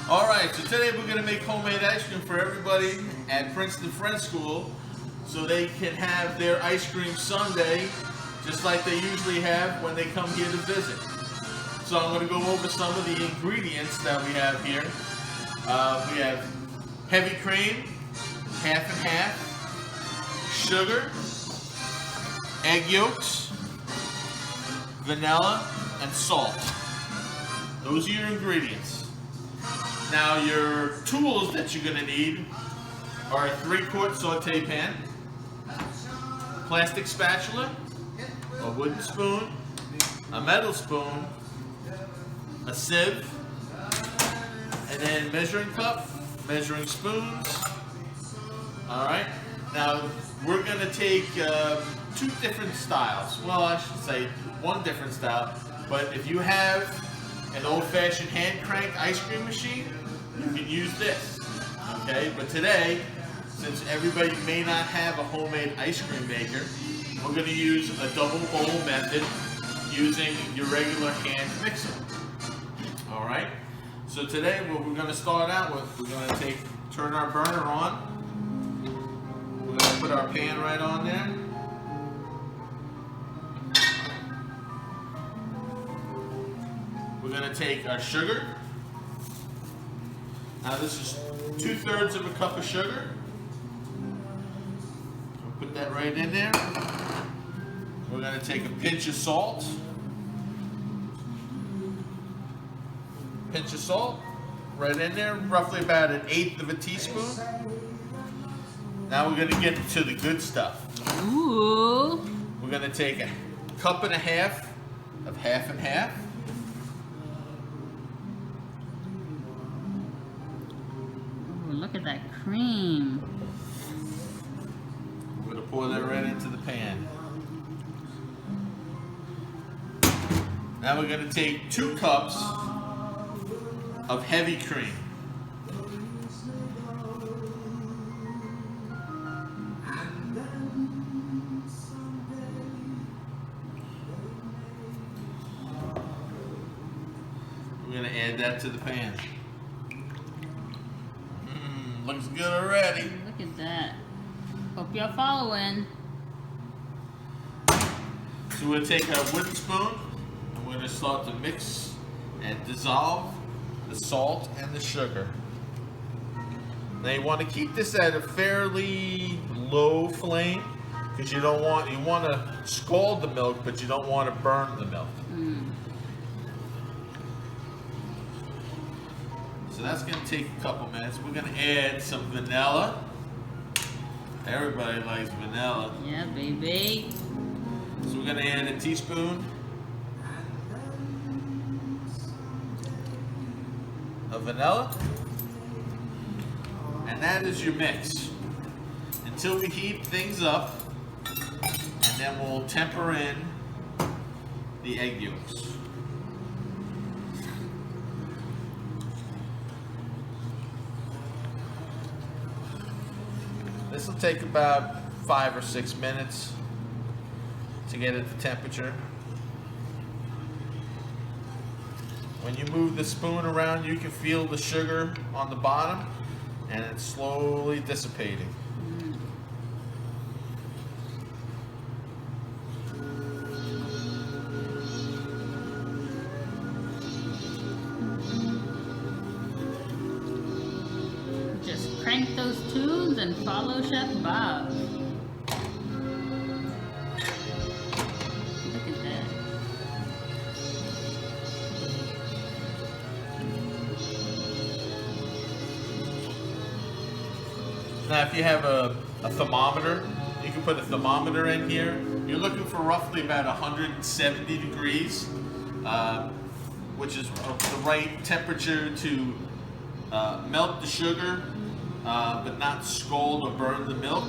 Alright, so today we're going to make homemade ice cream for everybody at Princeton Friends School so they can have their ice cream sundae just like they usually have when they come here to visit. So I'm going to go over some of the ingredients that we have here. We have heavy cream, half and half, sugar, egg yolks, vanilla, and salt. Those are your ingredients. Now your tools that you're going to need are a 3-quart saute pan, plastic spatula, a wooden spoon, a metal spoon, a sieve, and then measuring cup, measuring spoons. Alright, now we're going to take 2 different styles. Well, I should say 1 different style, but if you have an old-fashioned hand crank ice cream machine, you can use this. Okay, but today, since everybody may not have a homemade ice cream maker, we're going to use a double bowl method using your regular hand mixer. Alright, so today what we're going to start out with, we're going to turn our burner on. We're going to put our pan right on there. We're going to take our sugar. Now this is 2/3 of a cup of sugar. We'll put that right in there. We're going to take a pinch of salt. Pinch of salt right in there, roughly about 1/8 of a teaspoon. Now we're going to get to the good stuff. Ooh. We're going to take a cup and a half of half and half. Look at that cream. We're going to pour that right into the pan. Now we're going to take 2 cups of heavy cream. We're going to add that to the pan. Looks good already. Look at that. Hope you're following. So we'll take our wooden spoon and we're going to start to mix and dissolve the salt and the sugar. Now you want to keep this at a fairly low flame because you want to scald the milk, but you don't want to burn the milk. So that's going to take a couple minutes. We're going to add some vanilla. Everybody likes vanilla. Yeah, baby. So we're going to add a teaspoon of vanilla. And that is your mix. Until we heat things up. And then we'll temper in the egg yolks. This will take about 5 or 6 minutes to get at the temperature. When you move the spoon around, you can feel the sugar on the bottom and it's slowly dissipating. Just crank those tubes and follow Chef Bob. Look at that. Now if you have a thermometer, you can put a thermometer in here. You're looking for roughly about 170 degrees, which is the right temperature to melt the sugar, but not scald or burn the milk.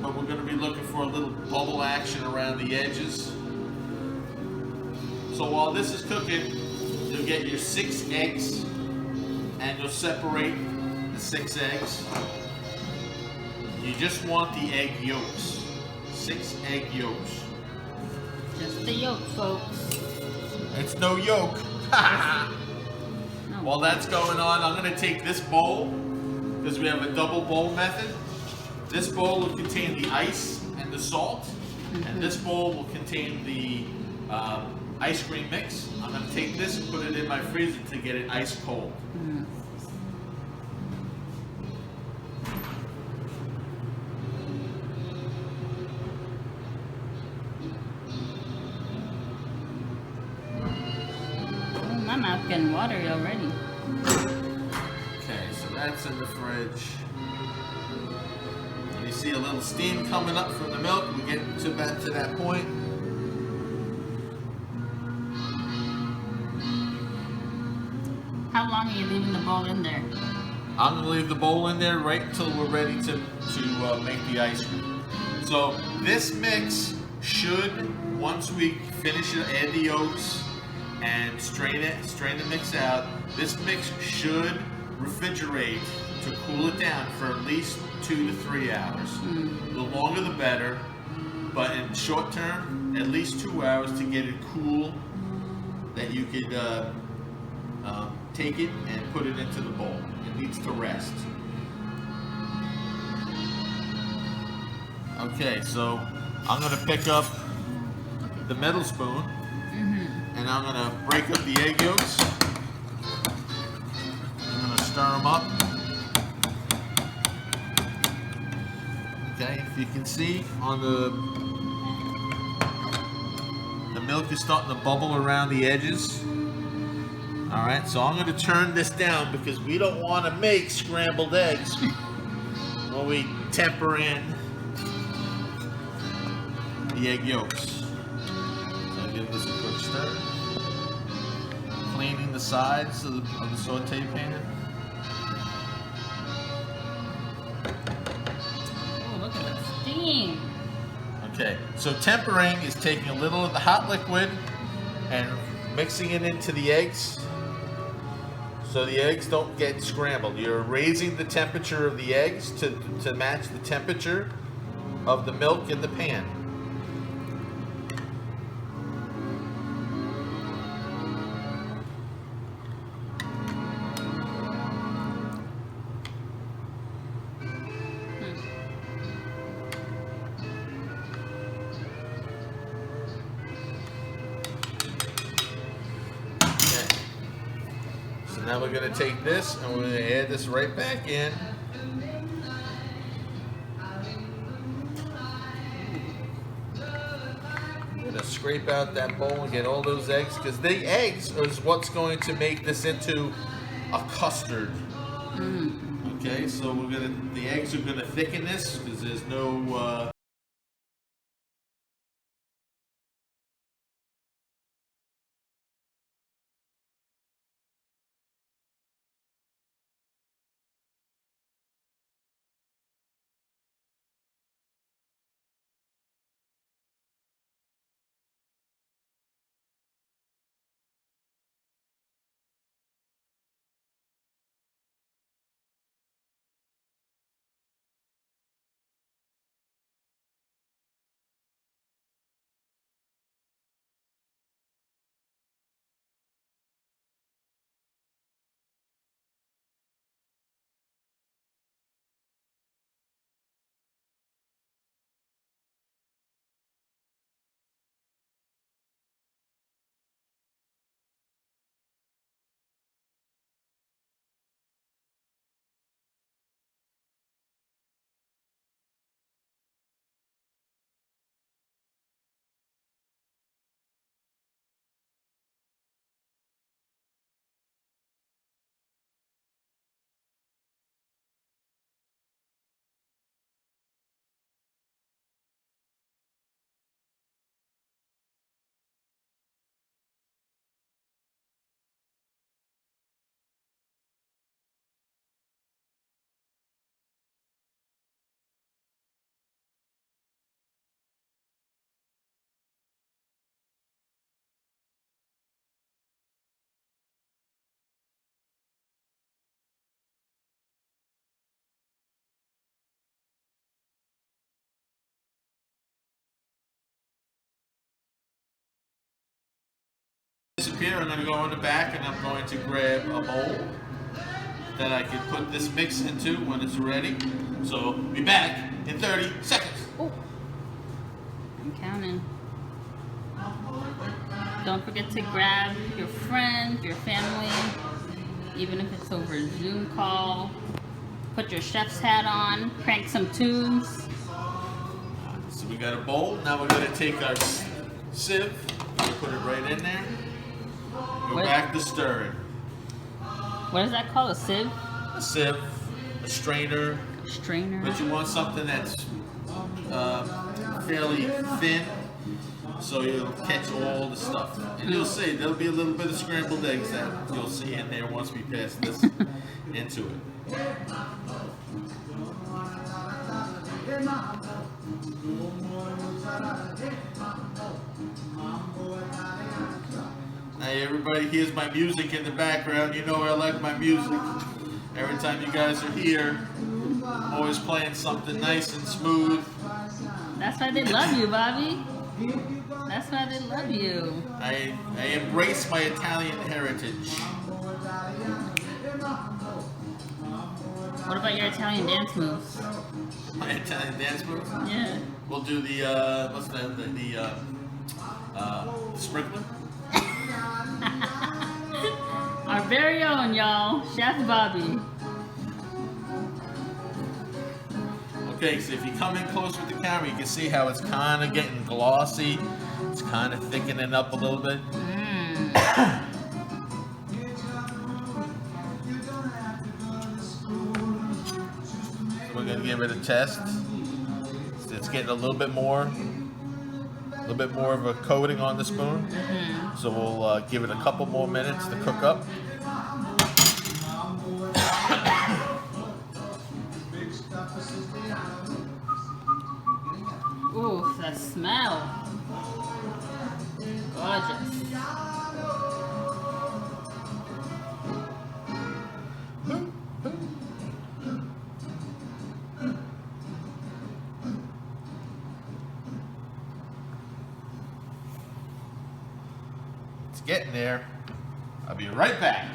But we're going to be looking for a little bubble action around the edges. So while this is cooking, you'll get your 6 eggs, and you'll separate the 6 eggs. You just want the egg yolks. 6 egg yolks. Just the yolk, folks. It's no yolk. No, While that's going on, I'm going to take this bowl, because we have a double bowl method. This bowl will contain the ice and the salt, and this bowl will contain the ice cream mix. I'm going to take this and put it in my freezer to get it ice cold. Oh, my mouth's getting watery already. Okay, so that's in the fridge. And you see a little steam coming up from the milk. We get to that point. How long are you leaving the bowl in there? I'm going to leave the bowl in there right until we're ready to make the ice cream. So this mix should, once we finish it, add the oats and strain the mix out, this mix should refrigerate to cool it down for at least 2 to 3 hours. The longer the better, but in short term, at least 2 hours to get it cool, that you could take it and put it into the bowl. It needs to rest. Okay, so I'm going to pick up the metal spoon and I'm going to break up the egg yolks. I'm going to stir them up. Okay, if you can see on the milk is starting to bubble around the edges. All right, so I'm going to turn this down because we don't want to make scrambled eggs when we temper in the egg yolks. So I'll give this a quick stir. Cleaning the sides of the saute pan. Oh, look at the steam. Okay, so tempering is taking a little of the hot liquid and mixing it into the eggs so the eggs don't get scrambled. You're raising the temperature of the eggs to match the temperature of the milk in the pan. So now we're going to take this and we're going to add this right back in. I'm going to scrape out that bowl and get all those eggs, because the eggs is what's going to make this into a custard. Okay, so the eggs are going to thicken this because there's no disappear, I'm going to go in the back and I'm going to grab a bowl that I can put this mix into when it's ready. So be back in 30 seconds. Oh, I'm counting. Don't forget to grab your friends, your family, even if it's over a Zoom call. Put your chef's hat on, crank some tunes. So we got a bowl. Now we're going to take our sieve, put it right in there. Go back to stirring. What is that called? A sieve? A sieve, a strainer. Strainer. But you want something that's fairly thin, so it'll catch all the stuff. And you'll see there'll be a little bit of scrambled eggs that you'll see in there once we pass this into it. Hey everybody, here's my music in the background. You know I like my music. Every time you guys are here, I'm always playing something nice and smooth. That's why they love you, Bobby. That's why they love you. I embrace my Italian heritage. What about your Italian dance moves? My Italian dance moves? Yeah. We'll do the, what's that, the sprinkler? Our very own, y'all, Chef Bobby. Okay, so if you come in close with the camera, you can see how it's kind of getting glossy. It's kind of thickening up a little bit. So we're gonna give it a test. It's getting a little bit more of a coating on the spoon. So we'll give it a couple more minutes to cook up. Ooh, that smell. Gorgeous. It's getting there. I'll be right back.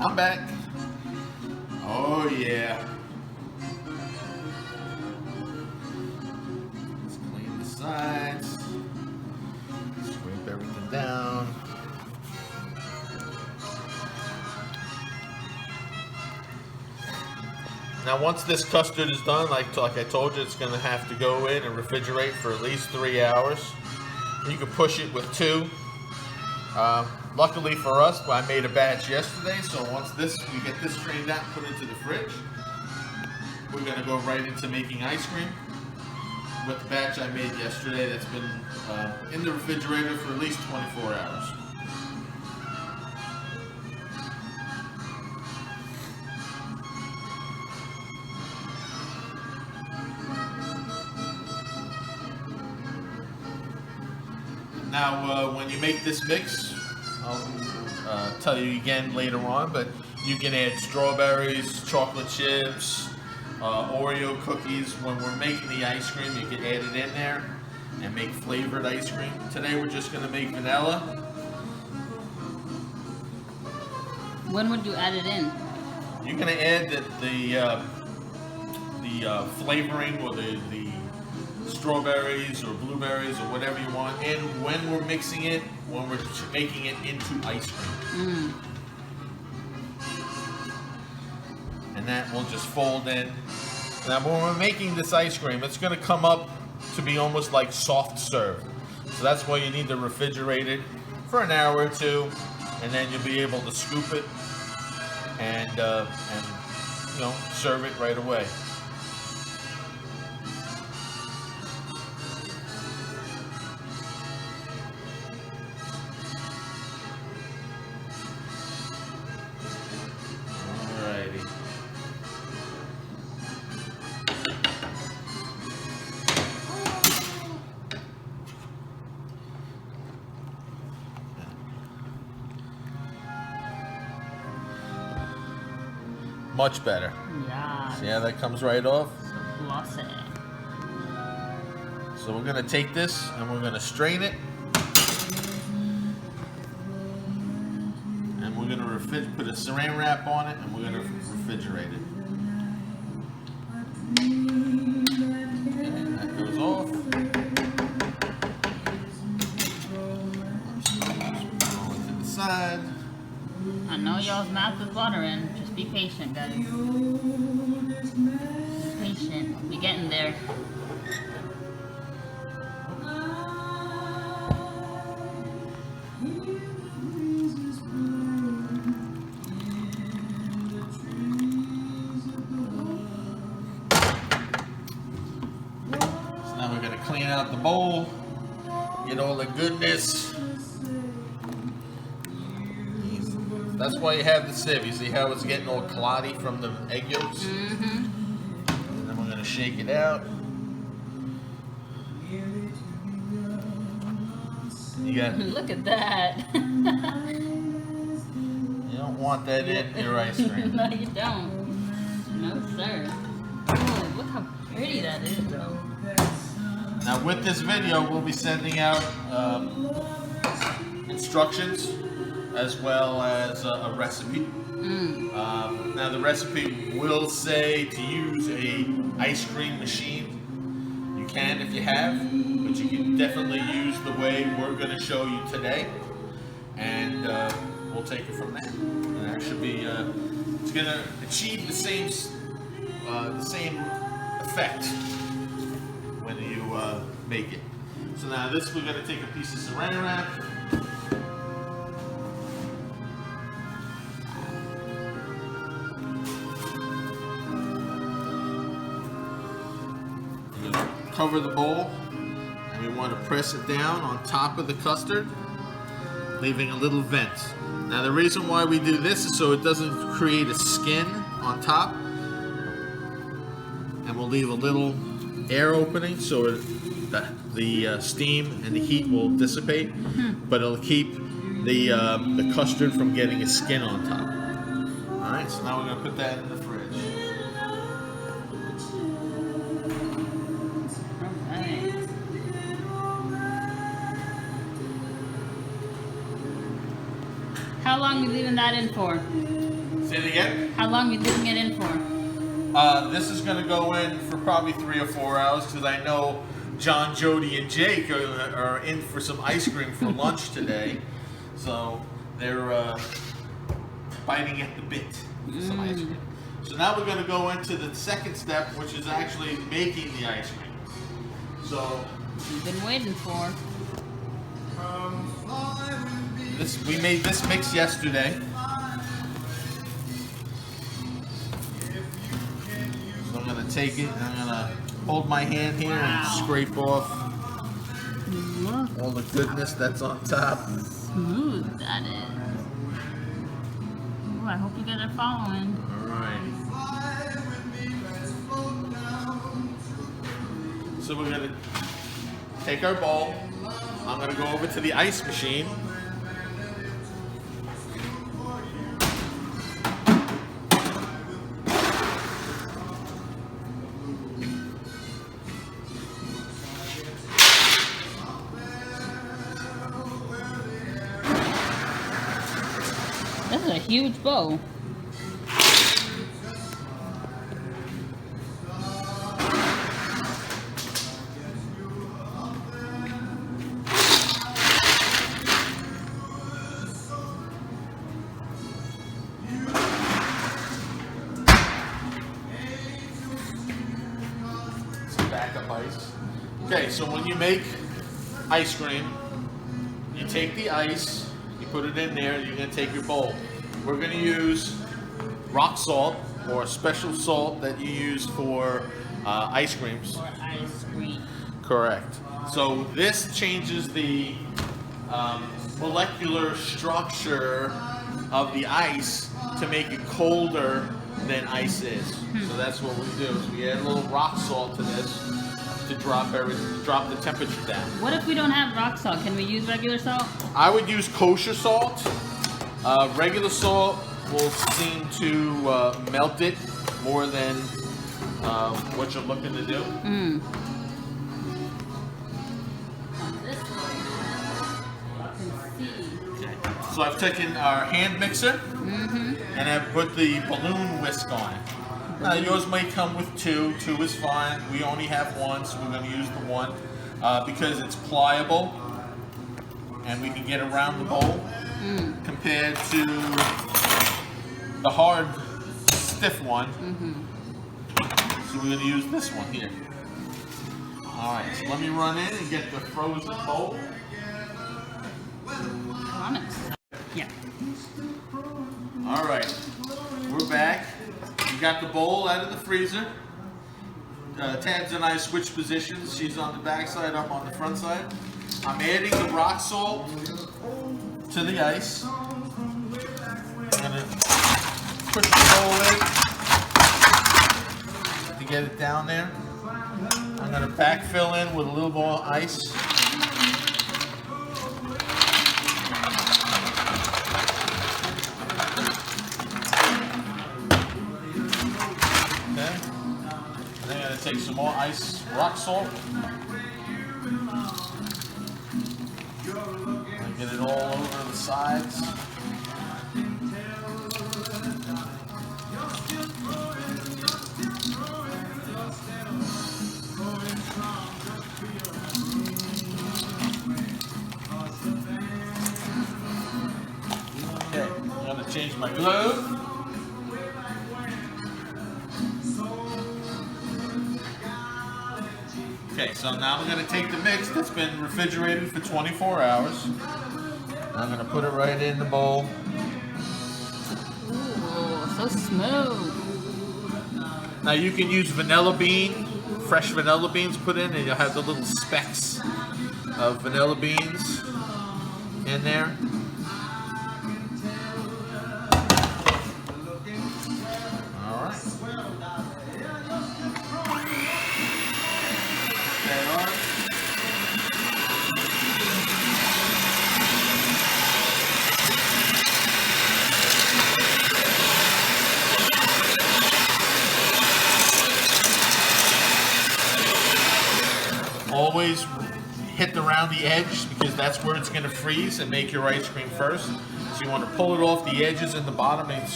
I'm back. Oh yeah. Let's clean the sides. Scrape everything down. Now once this custard is done, like I told you, it's going to have to go in and refrigerate for at least 3 hours. You can push it with 2. Luckily for us, I made a batch yesterday, so once we get this strained out and put into the fridge, we're going to go right into making ice cream with the batch I made yesterday that's been in the refrigerator for at least 24 hours. Now, when you make this mix, I'll tell you again later on, but you can add strawberries, chocolate chips, Oreo cookies. When we're making the ice cream, you can add it in there and make flavored ice cream. Today we're just going to make vanilla. When would you add it in? You're going to add the flavoring or the strawberries or blueberries or whatever you want, and when we're mixing it, when we're making it into ice cream. And that will just fold in. Now when we're making this ice cream, it's going to come up to be almost like soft serve. So that's why you need to refrigerate it for an hour or 2, and then you'll be able to scoop it and serve it right away. Much better. Yeah. See how that comes right off? Glossy. So we're gonna take this and we're gonna strain it. And we're gonna put a saran wrap on it and we're gonna refrigerate it. And that goes off. Roll it to the side. I know y'all's mouth is watering. Just be patient, guys. Patient. We're getting there. So now we're going to clean out the bowl, get all the goodness. That's why you have the sieve. You see how it's getting all clotty from the egg yolks? Mm-hmm. And then we're going to shake it out. You got. Look at that. You don't want that in your ice cream. No, you don't. No, sir. Oh, look how pretty that is, though. Now with this video, we'll be sending out instructions as well as a recipe. Now the recipe will say to use a ice cream machine. You can if you have, but you can definitely use the way we're going to show you today, and we'll take it from there. And that should be it's going to achieve the same effect when you make it. So now this, we're going to take a piece of saran wrap. Cover the bowl, and we want to press it down on top of the custard, leaving a little vent. Now the reason why we do this is so it doesn't create a skin on top, and we'll leave a little air opening so the steam and the heat will dissipate, but it'll keep the custard from getting a skin on top. All right, so now we're going to put that in the fridge. How long are we leaving that in for? Say it again? How long are we leaving it in for? This is going to go in for probably 3 or 4 hours because I know John, Jody, and Jake are in for some ice cream for lunch today. So they're biting at the bit for some ice cream. So now we're going to go into the second step, which is actually making the ice cream. So We've been waiting for. we made this mix yesterday. So I'm going to take it and I'm going to hold my hand here and scrape off Look all the goodness that's on top. how smooth that is. Ooh, I hope you guys are following. Alright. So we're going to take our bowl. I'm going to go over to the ice machine. This is a huge bowl. Some backup ice. Okay, so when you make ice cream, you take the ice, you put it in there, you're going to take your bowl. We're going to use rock salt, or a special salt that you use for ice creams. Or ice cream. Correct. So this changes the molecular structure of the ice to make it colder than ice is. So that's what we do. Is we add a little rock salt to this to drop the temperature down. What if we don't have rock salt? Can we use regular salt? I would use kosher salt. Regular salt will seem to melt it more than what you're looking to do. This way, you can see. Okay. So I've taken our hand mixer and I've put the balloon whisk on it. Now yours might come with two. Two is fine. We only have one, so we're going to use the one because it's pliable and we can get around the bowl compared to the hard, stiff one. So we're going to use this one here. All right, so let me run in and get the frozen bowl. Yeah. All right, we're back. We got the bowl out of the freezer. Tabs and I switched positions. She's on the back side, I'm on the front side. I'm adding the rock salt to the ice. I'm gonna push the bowl in to get it down there. I'm gonna backfill in with a little more ice. Take some more ice, rock salt, and get it all over the sides. Okay, I'm going to change my glove. Okay, so now I'm going to take the mix that's been refrigerated for 24 hours. I'm going to put it right in the bowl. Ooh, so smooth. Now you can use vanilla bean, fresh vanilla beans put in, and you'll have the little specks of vanilla beans in there. All right. Always hit around the edge because that's where it's going to freeze and make your ice cream first. So you want to pull it off the edges in the bottom and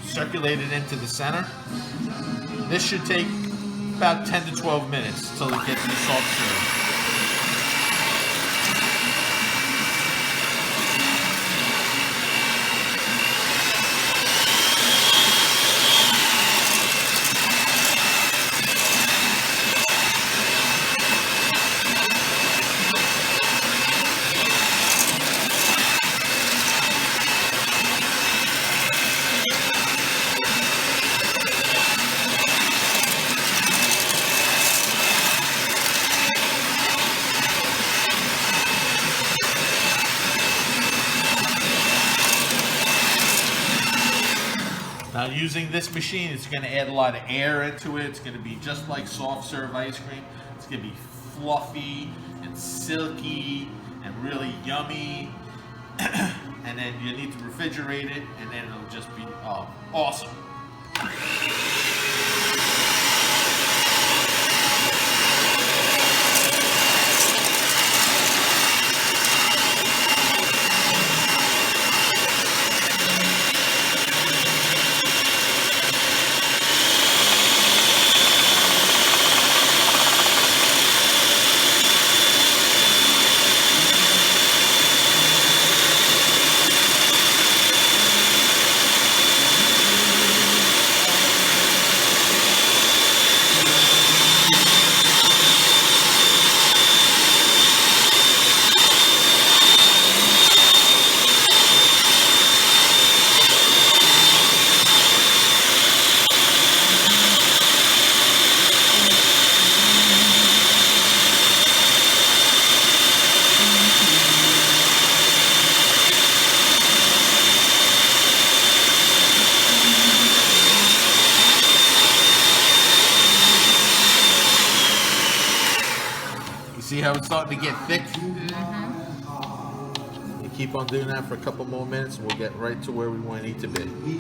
circulate it into the center. This should take about 10 to 12 minutes until it gets the soft serve. Now using this machine, it's going to add a lot of air into it. It's going to be just like soft serve ice cream. It's going to be fluffy and silky and really yummy. And then you need to refrigerate it, and then it'll just be awesome. See how it's starting to get thick? You keep on doing that for a couple more minutes, and we'll get right to where we need to be.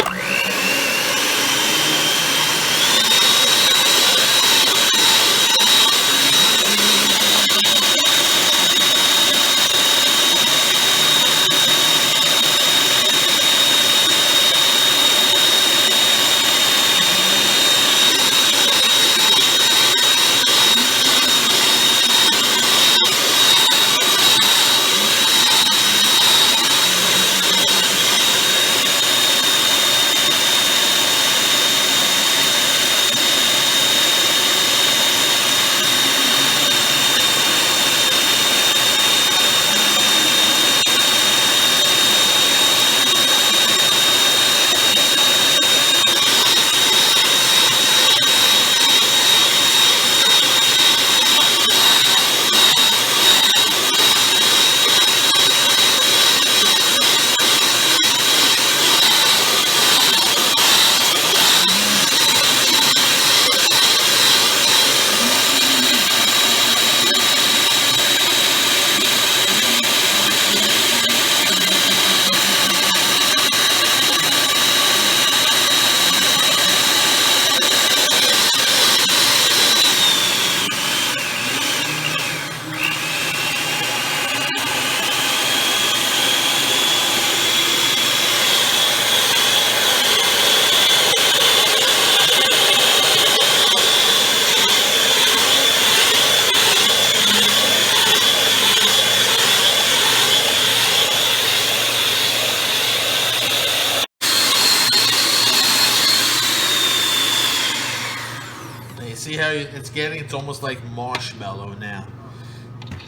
See how it's getting? It's almost like marshmallow now.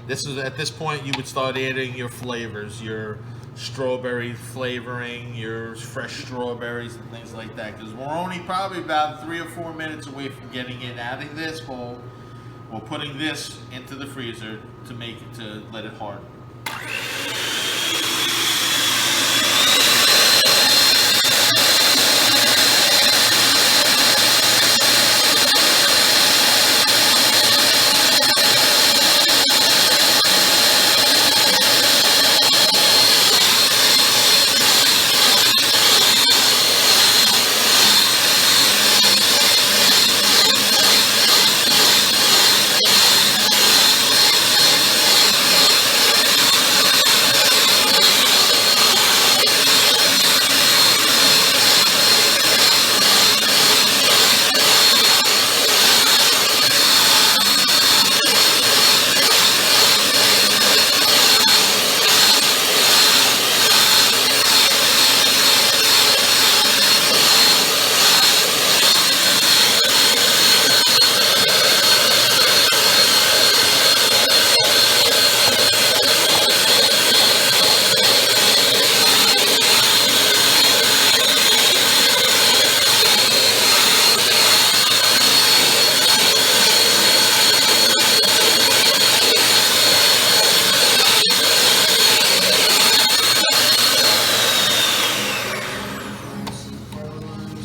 This is, at this point, you would start adding your flavors, your strawberry flavoring, your fresh strawberries and things like that. Because we're only probably about 3 or 4 minutes away from getting it out of this bowl. We're putting this into the freezer to let it harden.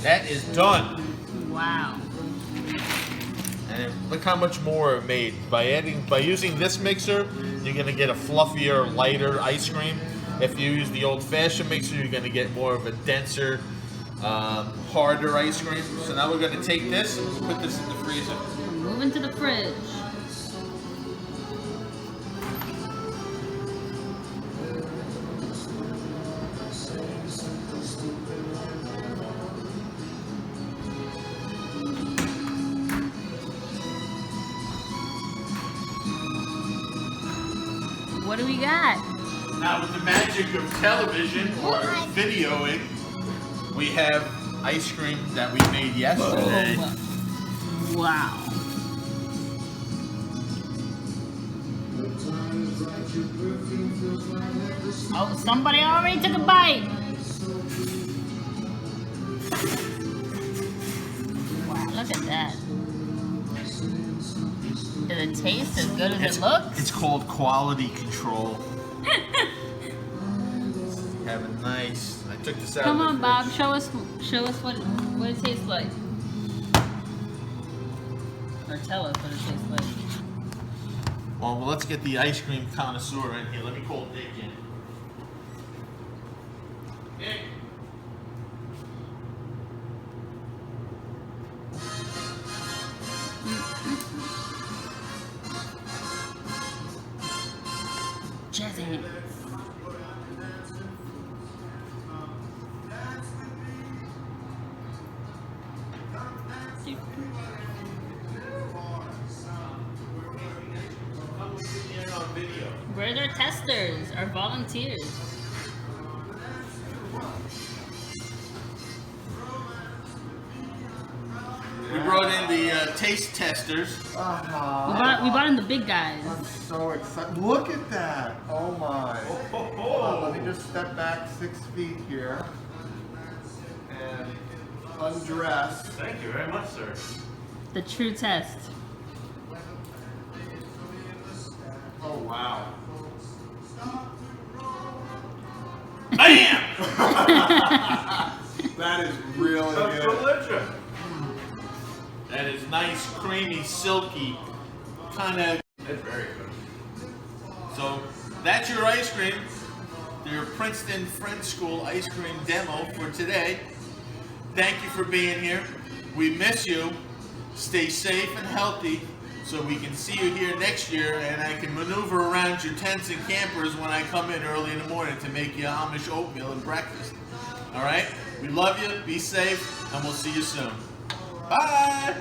That is done. Wow. And look how much more it made. By using this mixer, you're gonna get a fluffier, lighter ice cream. If you use the old-fashioned mixer, you're gonna get more of a denser, harder ice cream. So now we're gonna take this and put this in the freezer. Moving to the fridge. What do we got? Now with the magic of television or videoing, we have ice cream that we made yesterday. Oh, wow. Oh, somebody already took a bite. Wow, look at that. Does it taste as good as it looks? It's called quality control. Have a nice. I took this out. Come of the on, Bob. fridge. Show us what it tastes like. Or tell us what it tastes like. Well, let's get the ice cream connoisseur in here. Let me call Dick in. jazz hands. Where's our testers, our volunteers? We brought in the taste testers. We brought in the big guys. I'm so excited. Look at that. Oh my. Let me just step back 6 feet here and undress. Thank you very much, sir. The true test. Oh wow. Bam! That is really That's good. delicious. That is nice, creamy, silky, kind of. That's very good. So that's your ice cream. Your Princeton French School ice cream demo for today. Thank you for being here. We miss you. Stay safe and healthy so we can see you here next year and I can maneuver around your tents and campers when I come in early in the morning to make you Amish oatmeal and breakfast. All right? We love you. Be safe, and we'll see you soon. Bye!